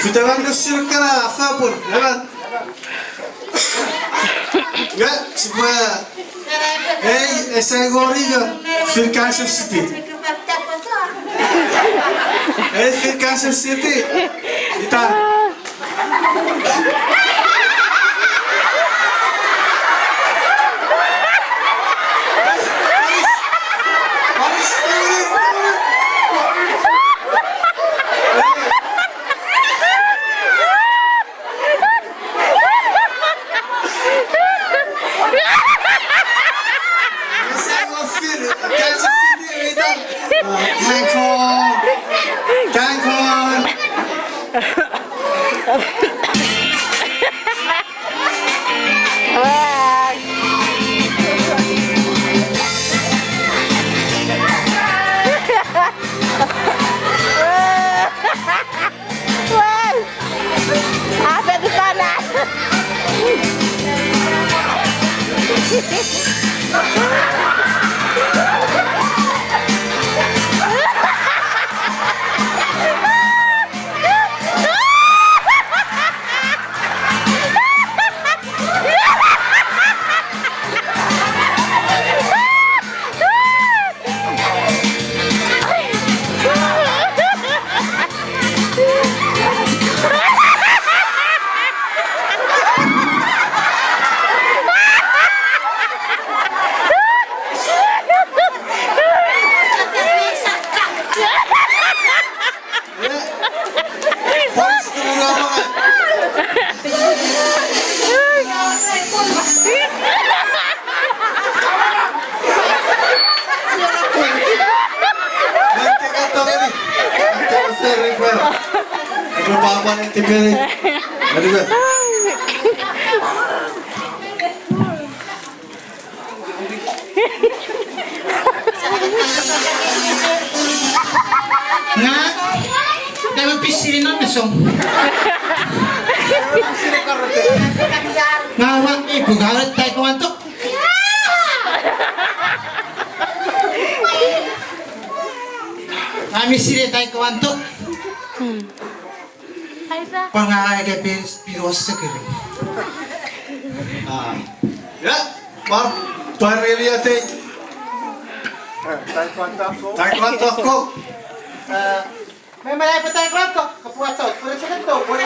Fitaran gösteriklerine sapın. Evet. Gel. Supaya. Hey, esen goriga. Firkansa City. Hey, Firkansa City. Kita. Papan yang tipe ni. Ada tak? Nga, dapat pisirin na mesong. Nga, wak, bugarat tayo kumantok. Kami sila tayo kumantok. Kung nga kaya pinuwas sa kiri. Ya, mar pareliate. Taekwondo ako. May malay pa tayo kumantok. Kapuat sa, pwede sa ganito, pwede